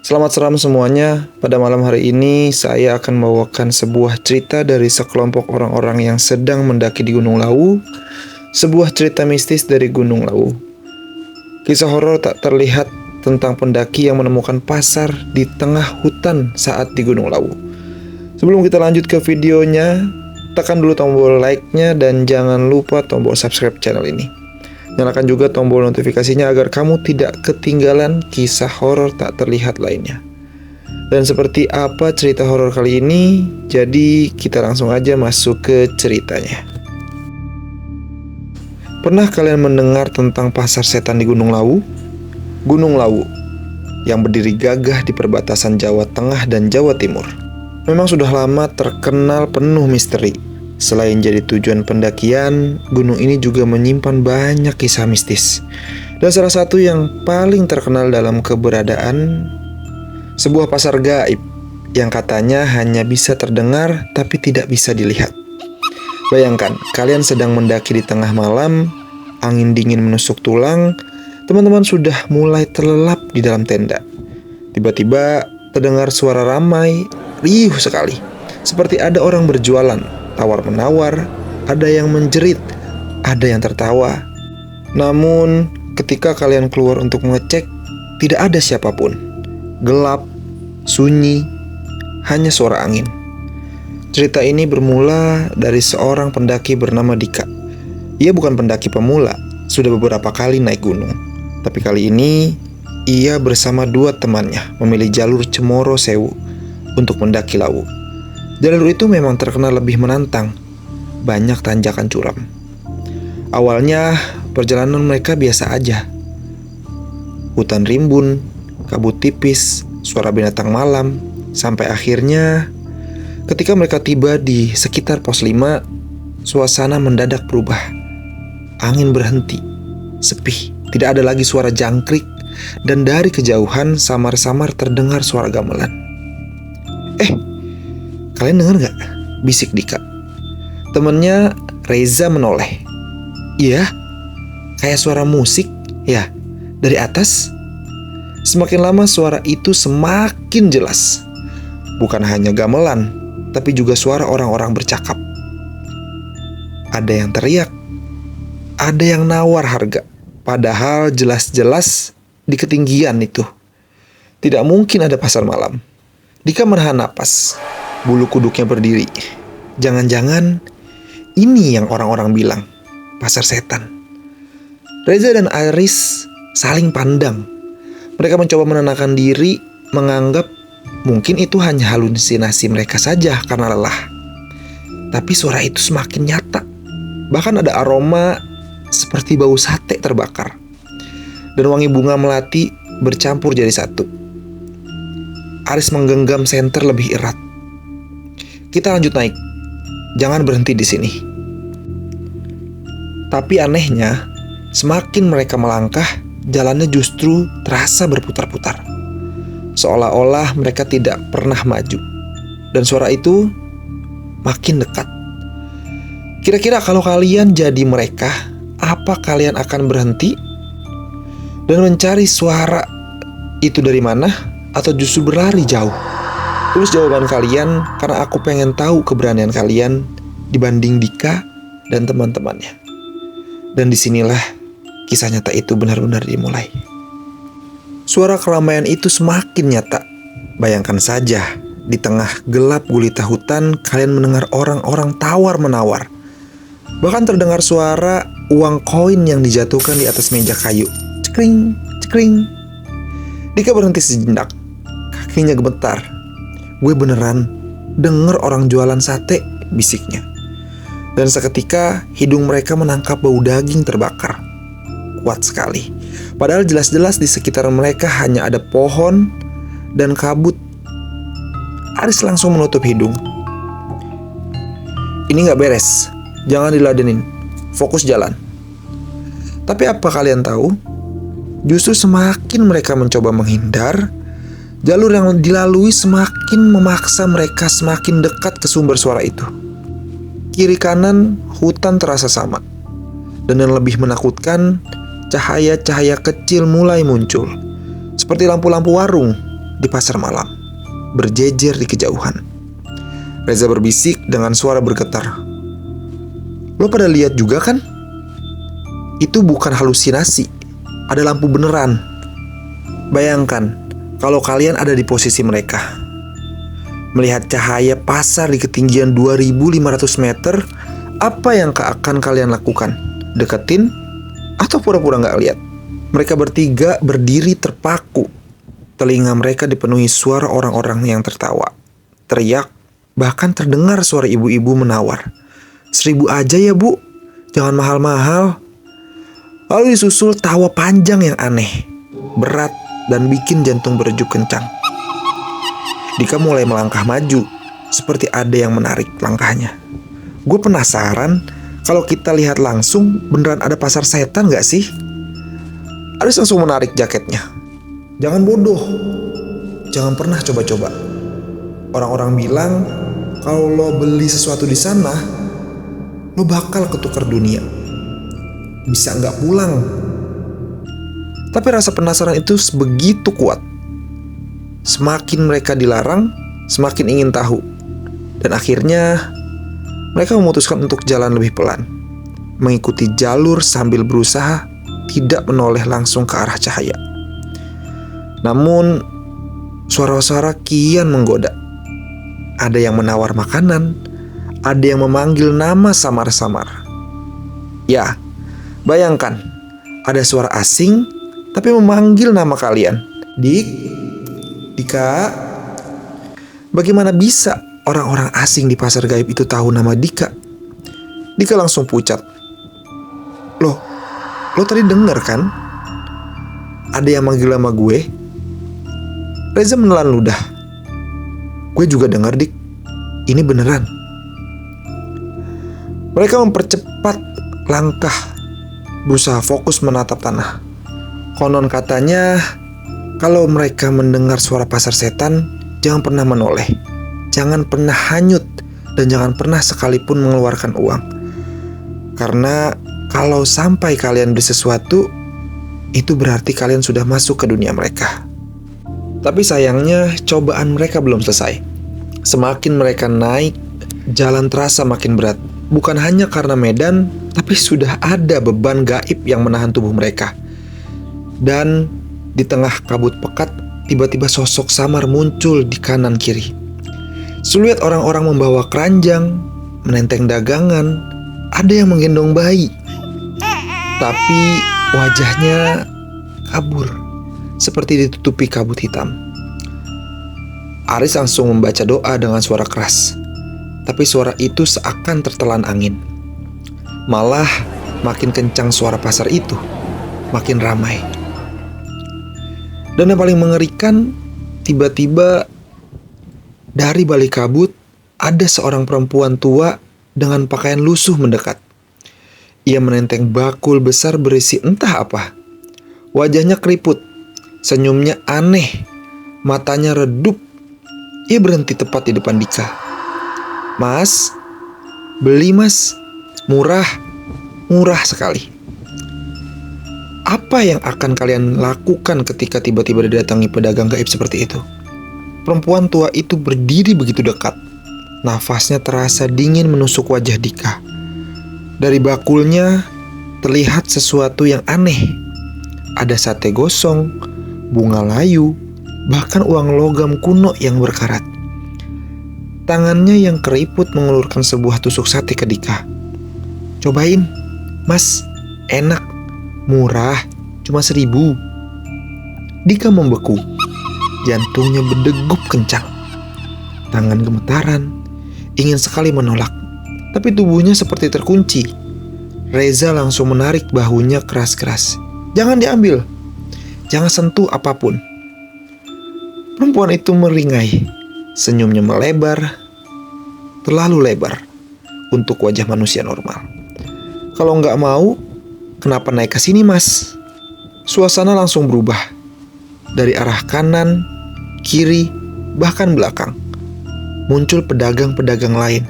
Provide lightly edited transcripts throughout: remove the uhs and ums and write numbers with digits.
Selamat seram semuanya. Pada malam hari ini saya akan membawakan sebuah cerita dari sekelompok orang-orang yang sedang mendaki di Gunung Lawu. Sebuah cerita mistis dari Gunung Lawu. Kisah horor tak terlihat tentang pendaki yang menemukan pasar di tengah hutan saat di Gunung Lawu. Sebelum kita lanjut ke videonya, tekan dulu tombol like-nya dan jangan lupa tombol subscribe channel ini. Nyalakan juga tombol notifikasinya agar kamu tidak ketinggalan kisah horor tak terlihat lainnya. Dan seperti apa cerita horor kali ini? Jadi kita langsung aja masuk ke ceritanya. Pernah kalian mendengar tentang pasar setan di Gunung Lawu? Gunung Lawu yang berdiri gagah di perbatasan Jawa Tengah dan Jawa Timur memang sudah lama terkenal penuh misteri. Selain jadi tujuan pendakian, gunung ini juga menyimpan banyak kisah mistis. Dan salah satu yang paling terkenal dalam keberadaan sebuah pasar gaib yang katanya hanya bisa terdengar tapi tidak bisa dilihat. Bayangkan, kalian sedang mendaki di tengah malam, angin dingin menusuk tulang, teman-teman sudah mulai terlelap di dalam tenda. Tiba-tiba terdengar suara ramai, riuh sekali. Seperti ada orang berjualan, tawar-menawar, ada yang menjerit, ada yang tertawa. Namun, ketika kalian keluar untuk mengecek, tidak ada siapapun. Gelap, sunyi, hanya suara angin. Cerita ini bermula dari seorang pendaki bernama Dika. Ia bukan pendaki pemula, sudah beberapa kali naik gunung. Tapi kali ini, ia bersama dua temannya memilih jalur Cemoro Sewu untuk mendaki Lawu. Jalur itu memang terkenal lebih menantang, banyak tanjakan curam. Awalnya perjalanan mereka biasa aja. Hutan rimbun, kabut tipis, suara binatang malam, sampai akhirnya ketika mereka tiba di sekitar pos 5, suasana mendadak berubah. Angin berhenti, sepi, tidak ada lagi suara jangkrik, dan dari kejauhan samar-samar terdengar suara gamelan. Kalian dengar gak? Bisik Dika. Temennya Reza menoleh. Iya, kayak suara musik, ya, dari atas. Semakin lama suara itu semakin jelas. Bukan hanya gamelan, tapi juga suara orang-orang bercakap. Ada yang teriak, ada yang nawar harga. Padahal jelas-jelas di ketinggian itu. Tidak mungkin ada pasar malam. Dika menahan napas. Bulu kuduknya berdiri. Jangan-jangan ini yang orang-orang bilang pasar setan. Reza dan Aris saling pandang. Mereka mencoba menenangkan diri, menganggap mungkin itu hanya halusinasi mereka saja karena lelah. Tapi suara itu semakin nyata. Bahkan ada aroma seperti bau sate terbakar. Dan wangi bunga melati bercampur jadi satu. Aris menggenggam senter lebih erat. Kita lanjut naik. Jangan berhenti di sini. Tapi anehnya, semakin mereka melangkah, jalannya justru terasa berputar-putar. Seolah-olah mereka tidak pernah maju. Dan suara itu makin dekat. Kira-kira kalau kalian jadi mereka, apa kalian akan berhenti dan mencari suara itu dari mana? Atau justru berlari jauh? Tulis jawaban kalian karena aku pengen tahu keberanian kalian dibanding Dika dan teman-temannya. Dan disinilah kisah nyata itu benar-benar dimulai. Suara keramaian itu semakin nyata. Bayangkan saja, di tengah gelap gulita hutan kalian mendengar orang-orang tawar-menawar. Bahkan terdengar suara uang koin yang dijatuhkan di atas meja kayu. Cekring, cekring. Dika berhenti sejenak. Kakinya gemetar. Gue beneran denger orang jualan sate, bisiknya. Dan seketika hidung mereka menangkap bau daging terbakar. Kuat sekali. Padahal jelas-jelas di sekitar mereka hanya ada pohon dan kabut. Aris langsung menutup hidung. Ini gak beres. Jangan diladenin. Fokus jalan. Tapi apa kalian tahu? Justru semakin mereka mencoba menghindar, jalur yang dilalui semakin memaksa mereka semakin dekat ke sumber suara itu. Kiri kanan hutan terasa sama. Dan yang lebih menakutkan, cahaya-cahaya kecil mulai muncul. Seperti lampu-lampu warung di pasar malam, berjejer di kejauhan. Reza berbisik dengan suara bergetar. Lo pada lihat juga kan? Itu bukan halusinasi. Ada lampu beneran. Bayangkan kalau kalian ada di posisi mereka. Melihat cahaya pasar di ketinggian 2.500 meter, apa yang akan kalian lakukan? Deketin? Atau pura-pura gak lihat? Mereka bertiga berdiri terpaku. Telinga mereka dipenuhi suara orang-orang yang tertawa, teriak, bahkan terdengar suara ibu-ibu menawar. 1.000 aja ya bu, jangan mahal-mahal. Lalu disusul tawa panjang yang aneh, berat, dan bikin jantung berdenyut kencang. Dika mulai melangkah maju, seperti ada yang menarik langkahnya. Gue penasaran, kalau kita lihat langsung, beneran ada pasar setan gak sih? Aris langsung menarik jaketnya. Jangan bodoh, jangan pernah coba-coba. Orang-orang bilang, kalau lo beli sesuatu di sana, lo bakal ketukar dunia. Bisa gak pulang. Tapi rasa penasaran itu begitu kuat. Semakin mereka dilarang, semakin ingin tahu. Dan akhirnya, mereka memutuskan untuk jalan lebih pelan. Mengikuti jalur sambil berusaha tidak menoleh langsung ke arah cahaya. Namun, suara-suara kian menggoda. Ada yang menawar makanan, ada yang memanggil nama samar-samar. Ya, bayangkan, ada suara asing, tapi memanggil nama kalian. Dika, bagaimana bisa orang-orang asing di pasar gaib itu tahu nama Dika? Dika langsung pucat. Lo tadi denger kan? Ada yang manggil nama gue? Reza menelan ludah. Gue juga denger, Dik. Ini beneran. Mereka mempercepat langkah, berusaha fokus menatap tanah. Konon katanya, kalau mereka mendengar suara pasar setan, jangan pernah menoleh, jangan pernah hanyut, dan jangan pernah sekalipun mengeluarkan uang. Karena kalau sampai kalian beli sesuatu, itu berarti kalian sudah masuk ke dunia mereka. Tapi sayangnya, cobaan mereka belum selesai. Semakin mereka naik, jalan terasa makin berat. Bukan hanya karena medan, tapi sudah ada beban gaib yang menahan tubuh mereka. Dan di tengah kabut pekat, tiba-tiba sosok samar muncul di kanan kiri. Siluet orang-orang membawa keranjang, menenteng dagangan, ada yang menggendong bayi. Tapi wajahnya kabur, seperti ditutupi kabut hitam. Aris langsung membaca doa dengan suara keras. Tapi suara itu seakan tertelan angin. Malah makin kencang suara pasar itu, makin ramai. Dan yang paling mengerikan, tiba-tiba dari balik kabut ada seorang perempuan tua dengan pakaian lusuh mendekat. Ia menenteng bakul besar berisi entah apa. Wajahnya keriput, senyumnya aneh, matanya redup. Ia berhenti tepat di depan Dika. Mas, beli mas, murah sekali. Apa yang akan kalian lakukan ketika tiba-tiba didatangi pedagang gaib seperti itu? Perempuan tua itu berdiri begitu dekat. Nafasnya terasa dingin menusuk wajah Dika. Dari bakulnya terlihat sesuatu yang aneh. Ada sate gosong, bunga layu, bahkan uang logam kuno yang berkarat. Tangannya yang keriput mengulurkan sebuah tusuk sate ke Dika. Cobain, mas, enak. Murah, cuma 1.000. Dika membeku. Jantungnya berdegup kencang. Tangan gemetaran, ingin sekali menolak. Tapi tubuhnya seperti terkunci. Reza langsung menarik bahunya keras-keras. Jangan diambil. Jangan sentuh apapun. Perempuan itu meringai. Senyumnya melebar. Terlalu lebar untuk wajah manusia normal. Kalau nggak mau, kenapa naik ke sini, mas? Suasana langsung berubah. Dari arah kanan, kiri, bahkan belakang. Muncul pedagang-pedagang lain.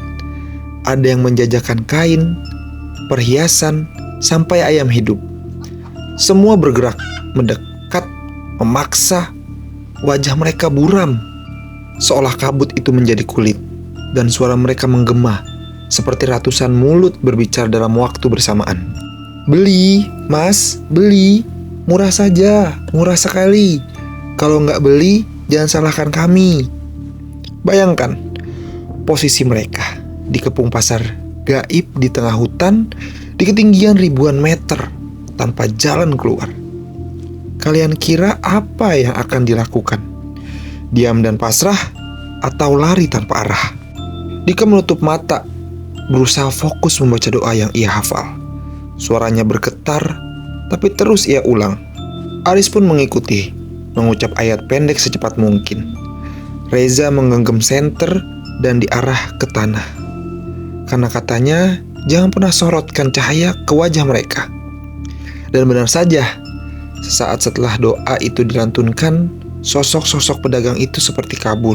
Ada yang menjajakan kain, perhiasan, sampai ayam hidup. Semua bergerak, mendekat, memaksa. Wajah mereka buram, seolah kabut itu menjadi kulit, dan suara mereka menggema, seperti ratusan mulut berbicara dalam waktu bersamaan. "Beli, Mas, beli. Murah saja, murah sekali. Kalau nggak beli, jangan salahkan kami." Bayangkan posisi mereka dikepung pasar gaib di tengah hutan, di ketinggian ribuan meter, tanpa jalan keluar. Kalian kira apa yang akan dilakukan? Diam dan pasrah, atau lari tanpa arah? Dika menutup mata, berusaha fokus membaca doa yang ia hafal. Suaranya bergetar, tapi terus ia ulang. Aris pun mengikuti, mengucap ayat pendek secepat mungkin. Reza menggenggam senter dan diarah ke tanah. Karena katanya, jangan pernah sorotkan cahaya ke wajah mereka. Dan benar saja, sesaat setelah doa itu dilantunkan, sosok-sosok pedagang itu seperti kabur.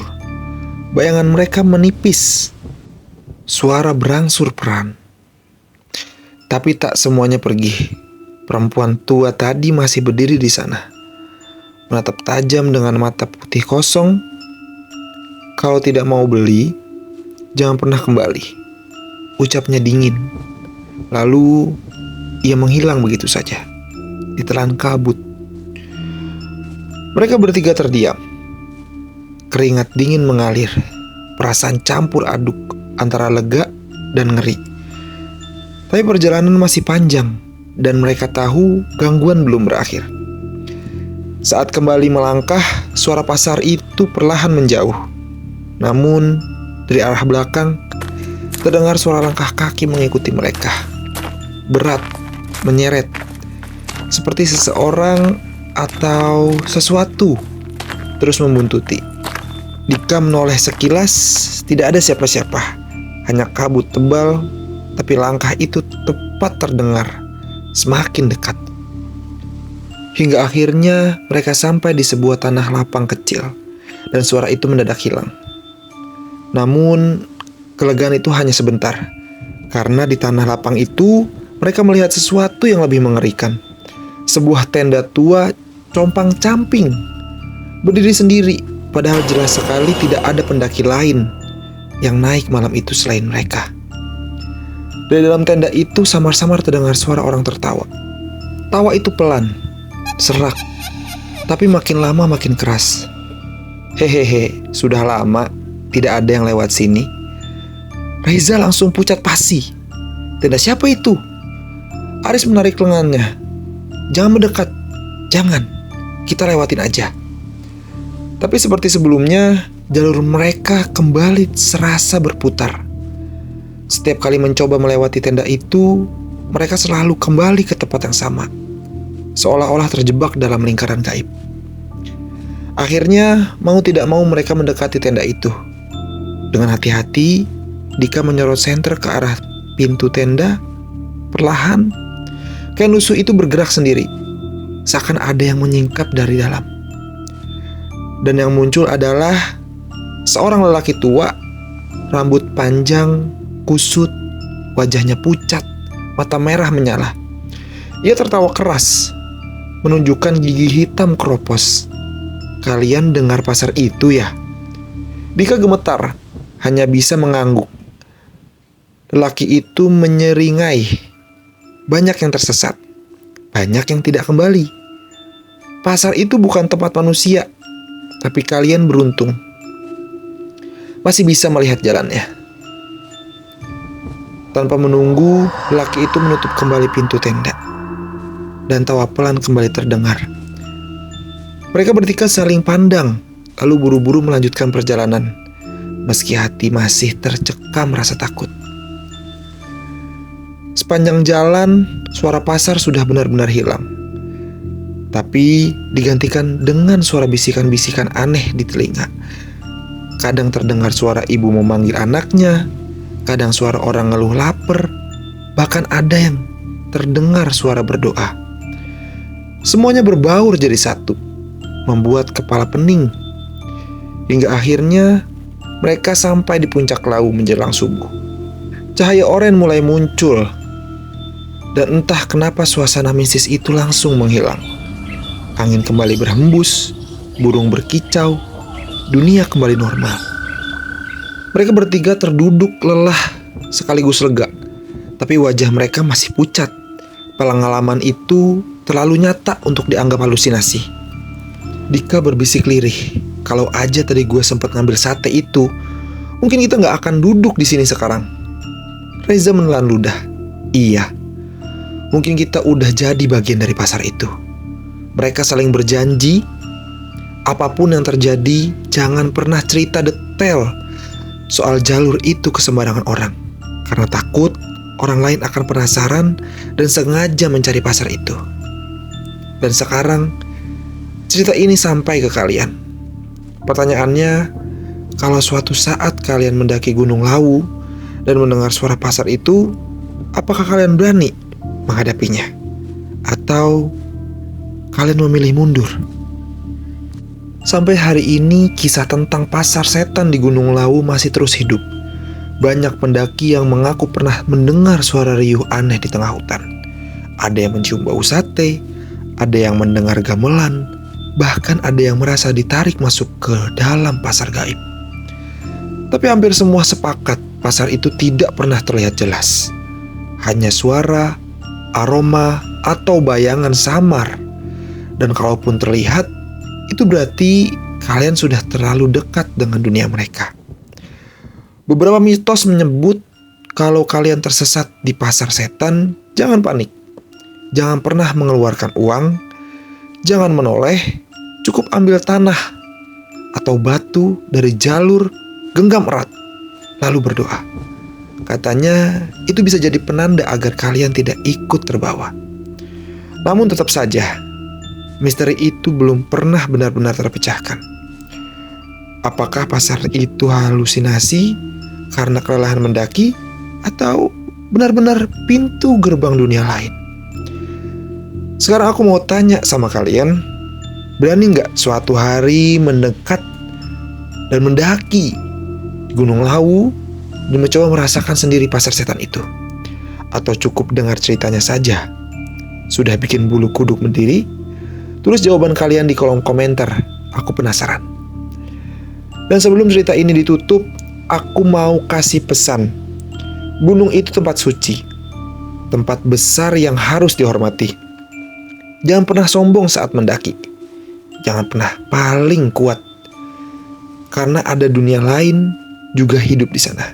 Bayangan mereka menipis. Suara berangsur peran. Tapi tak semuanya pergi. Perempuan tua tadi masih berdiri di sana, menatap tajam dengan mata putih kosong. "Kalau tidak mau beli, jangan pernah kembali," ucapnya dingin. Lalu ia menghilang begitu saja, ditelan kabut. Mereka bertiga terdiam. Keringat dingin mengalir, perasaan campur aduk antara lega dan ngeri. Tapi perjalanan masih panjang, dan mereka tahu gangguan belum berakhir. Saat kembali melangkah, suara pasar itu perlahan menjauh. Namun, dari arah belakang, terdengar suara langkah kaki mengikuti mereka. Berat, menyeret, seperti seseorang atau sesuatu terus membuntuti. Dika menoleh sekilas, tidak ada siapa-siapa, hanya kabut tebal, tapi langkah itu tepat terdengar, semakin dekat. Hingga akhirnya mereka sampai di sebuah tanah lapang kecil, dan suara itu mendadak hilang. Namun, kelegaan itu hanya sebentar, karena di tanah lapang itu mereka melihat sesuatu yang lebih mengerikan. Sebuah tenda tua compang-camping, berdiri sendiri, padahal jelas sekali tidak ada pendaki lain yang naik malam itu selain mereka. Dari dalam tenda itu samar-samar terdengar suara orang tertawa. Tawa itu pelan, serak, tapi makin lama makin keras. "Hehehe, sudah lama tidak ada yang lewat sini." Reza langsung pucat pasi. "Tenda siapa itu?" Aris menarik lengannya. "Jangan mendekat, jangan. Kita lewatin aja." Tapi seperti sebelumnya, jalur mereka kembali serasa berputar. Setiap kali mencoba melewati tenda itu, mereka selalu kembali ke tempat yang sama, seolah-olah terjebak dalam lingkaran gaib. Akhirnya, mau tidak mau mereka mendekati tenda itu. Dengan hati-hati, Dika menyorot senter ke arah pintu tenda. Perlahan, kain lusuh itu bergerak sendiri, seakan ada yang menyingkap dari dalam. Dan yang muncul adalah seorang lelaki tua, rambut panjang, kusut, wajahnya pucat, mata merah menyala. Ia tertawa keras, menunjukkan gigi hitam keropos. "Kalian dengar pasar itu ya?" Dika gemetar, hanya bisa mengangguk. Lelaki itu menyeringai. Banyak yang tersesat, banyak yang tidak kembali. Pasar itu bukan tempat manusia, tapi kalian beruntung masih bisa melihat jalannya. Tanpa menunggu, lelaki itu menutup kembali pintu tenda, dan tawa pelan kembali terdengar. Mereka bertiga saling pandang, lalu buru-buru melanjutkan perjalanan, meski hati masih tercekam rasa takut. Sepanjang jalan, suara pasar sudah benar-benar hilang, tapi digantikan dengan suara bisikan-bisikan aneh di telinga. Kadang terdengar suara ibu memanggil anaknya, kadang suara orang ngeluh lapar, bahkan ada yang terdengar suara berdoa. Semuanya berbaur jadi satu, membuat kepala pening. Hingga akhirnya mereka sampai di puncak Lawu menjelang subuh. Cahaya oranye mulai muncul, dan entah kenapa suasana mistis itu langsung menghilang. Angin kembali berhembus, burung berkicau, dunia kembali normal. Mereka bertiga terduduk lelah sekaligus lega, tapi wajah mereka masih pucat. Pengalaman itu terlalu nyata untuk dianggap halusinasi. Dika berbisik lirih, kalau aja tadi gue sempat ngambil sate itu, mungkin kita gak akan duduk di sini sekarang. Reza menelan ludah. Iya, mungkin kita udah jadi bagian dari pasar itu. Mereka saling berjanji, apapun yang terjadi, jangan pernah cerita detail soal jalur itu ke sembarangan orang, karena takut orang lain akan penasaran dan sengaja mencari pasar itu. Dan sekarang, cerita ini sampai ke kalian. Pertanyaannya, kalau suatu saat kalian mendaki Gunung Lawu dan mendengar suara pasar itu, apakah kalian berani menghadapinya? Atau kalian memilih mundur? Sampai hari ini, kisah tentang pasar setan di Gunung Lawu masih terus hidup. Banyak pendaki yang mengaku pernah mendengar suara riuh aneh di tengah hutan. Ada yang mencium bau sate, ada yang mendengar gamelan, bahkan ada yang merasa ditarik masuk ke dalam pasar gaib. Tapi hampir semua sepakat pasar itu tidak pernah terlihat jelas. Hanya suara, aroma, atau bayangan samar. Dan kalaupun terlihat, itu berarti kalian sudah terlalu dekat dengan dunia mereka. Beberapa mitos menyebut kalau kalian tersesat di pasar setan, jangan panik. Jangan pernah mengeluarkan uang, jangan menoleh, cukup ambil tanah atau batu dari jalur, genggam erat, lalu berdoa. Katanya itu bisa jadi penanda agar kalian tidak ikut terbawa. Namun tetap saja, misteri itu belum pernah benar-benar terpecahkan. Apakah pasar itu halusinasi karena kelelahan mendaki, atau benar-benar pintu gerbang dunia lain? Sekarang aku mau tanya sama kalian, berani nggak suatu hari mendekat dan mendaki Gunung Lawu dan mencoba merasakan sendiri pasar setan itu? Atau cukup dengar ceritanya saja? Sudah bikin bulu kuduk berdiri? Tulis jawaban kalian di kolom komentar, aku penasaran. Dan sebelum cerita ini ditutup, aku mau kasih pesan. Gunung itu tempat suci, tempat besar yang harus dihormati. Jangan pernah sombong saat mendaki. Jangan pernah paling kuat, karena ada dunia lain juga hidup di sana.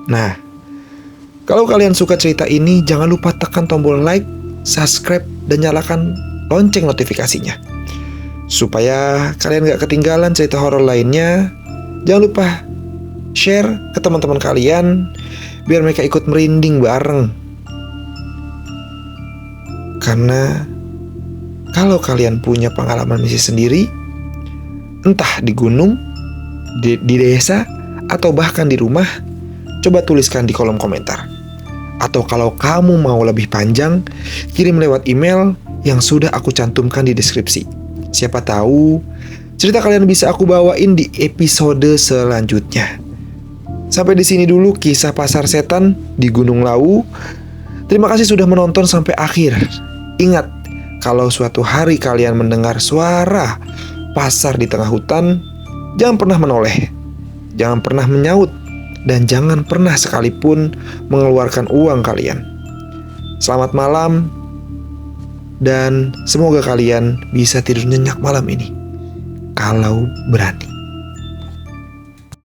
Nah, kalau kalian suka cerita ini, jangan lupa tekan tombol like, subscribe, dan nyalakan lonceng notifikasinya, supaya kalian gak ketinggalan cerita horor lainnya. Jangan lupa share ke teman-teman kalian, biar mereka ikut merinding bareng. Karena kalau kalian punya pengalaman mistis sendiri, entah di gunung, di desa, atau bahkan di rumah, coba tuliskan di kolom komentar. Atau kalau kamu mau lebih panjang, kirim lewat email yang sudah aku cantumkan di deskripsi. Siapa tahu cerita kalian bisa aku bawain di episode selanjutnya. Sampai di sini dulu kisah pasar setan di Gunung Lawu. Terima kasih sudah menonton sampai akhir. Ingat, kalau suatu hari kalian mendengar suara pasar di tengah hutan, jangan pernah menoleh, jangan pernah menyaut, dan jangan pernah sekalipun mengeluarkan uang kalian. Selamat malam, dan semoga kalian bisa tidur nyenyak malam ini, kalau berani.